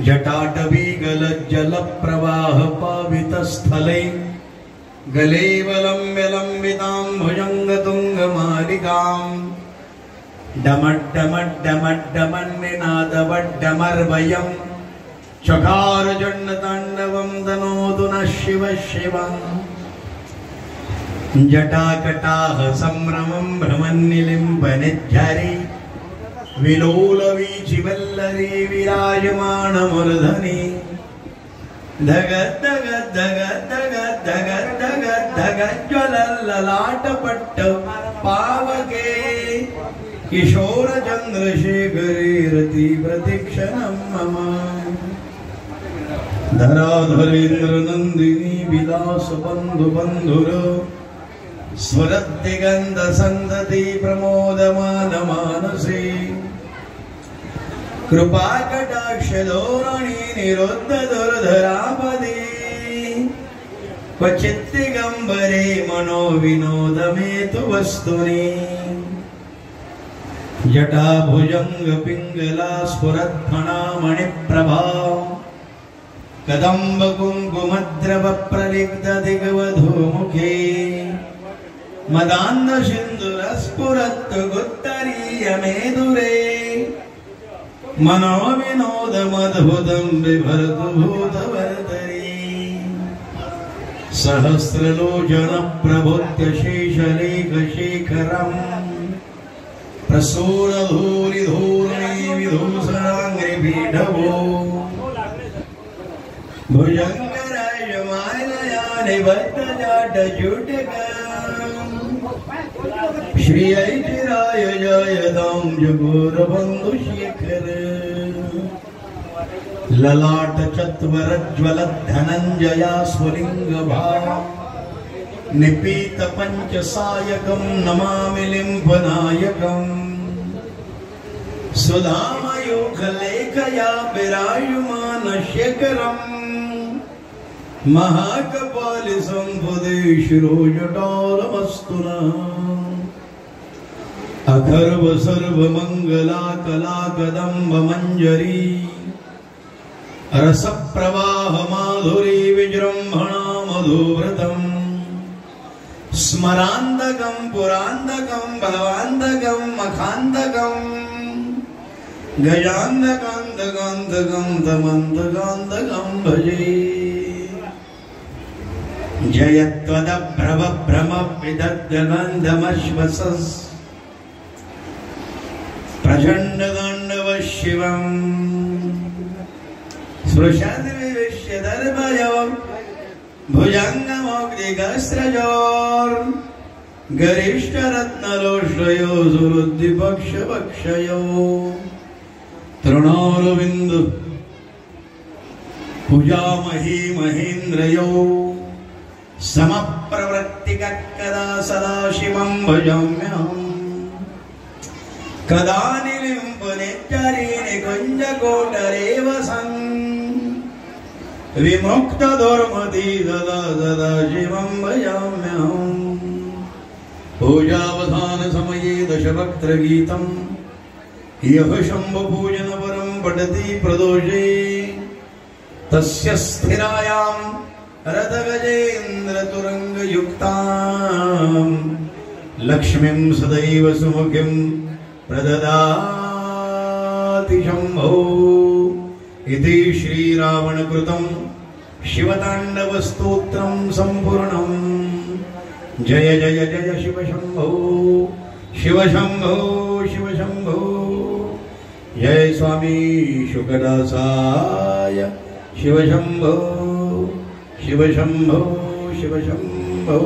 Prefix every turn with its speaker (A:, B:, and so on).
A: जटाटवी गलज्जल प्रवाह पावितस्थले गलेवलम्ब्य लम्बितां भुजङ्गतुङ्गमालिकां डमड्डमड्डमड्डमन्निनादवड्डमर्वयं चकारजण्डताण्डवं तनोतु नः शिवः शिवम् जटाकटाह संभ्रमं भ्रमन्निलिम्बनिज्झरी विलोलवीचिवल्लरी विराजमानमूर्धनि धग धग धग धग धग धग धग ज्वलल्ललाटपट्ट पावके किशोर चन्द्रशेखरे रति प्रतीक्षणं मम धराधरेन्द्र नन्दिनी विलास बन्धु बन्धुर स्वरदिगन्ध सन्दति प्रमोदमान मानसे कृपा कटाक्ष धोरणी निरुद्ध दुर्धरापदे क्वचित् दिगम्बरे मनो विनोदमेतु वस्तुनि जटा भुजंग पिंगला स्फुरत्फणा मणिप्रभा कदम्ब कुङ्कुमद्रव प्रलिग्ध दिग्वधूमुखे मदान्ध सिन्दूरस्फुरत् गुत्तरीय मेदुरे मनोविनोदमद्भुतं बिभर्तु भूतवर्तरी सहस्रलोचन प्रभुत्य शेषलेखशेखरम् प्रसूरधूलिधूर्णी विधूसराङ्घ्रिपीठवो भुजङ्गराजमालया निबद्धजाटजुटका श्री ऐतिराय जयतां जगोरबन्धुशेखर ललाट चत्वरज्वल धनञ्जया स्वलिङ्गभा निपीत पंचसायकं नमामि लिम्फनायकं सुधामयूखलेखया विराजमान शेखरम् महाकपालि सम्पदे शिरोजटालमस्तुना अथर्व सर्वमङ्गला कला कदम्ब मञ्जरी रसप्रवाह माधुरी विजृम्भणा मधुव्रतम् स्मरान्दकं पुरान्दकं भवान्दकं मखान्दकं गजान्दकान्दकान्दकं तमन्दकान्दकं भजे जयत्वदभ्रव भ्रम विदग्धगन्धमश्वसस् प्रचण्डताण्डव शिवम् स्पृशद्विविश्यदर्भयो भुजङ्गमोक्तिकस्रजोर् गरिष्ठरत्नलोष्टयो सुरुद्धिपक्षपक्षयो तृणोरविन्दु पूजामही महेन्द्रयो समप्रवृत्तिकदा सदा शिवं भजाम्यहम् कदा निलिम्पनेच्चरी निकुञ्जकोटरे वसन् विमुक्तदुर्मति सदा सदा शिवं भजाम्यहम् पूजावधान समये दशवक्त्रगीतम् यः शम्भुपूजन परं पठति प्रदोषे तस्य स्थिरायां रथगजेन्द्रतुरङ्गयुक्तां लक्ष्मीं सदैव सुमुखीं प्रददाति शम्भो इति श्रीरावणकृतं शिवताण्डवस्तोत्रं सम्पूर्णम् जय जय जय शिव शम्भो शिव शम्भो शिव शम्भो जय स्वामी शुकदासाय शिव शम्भो शिव शम्भो शिव शम्भो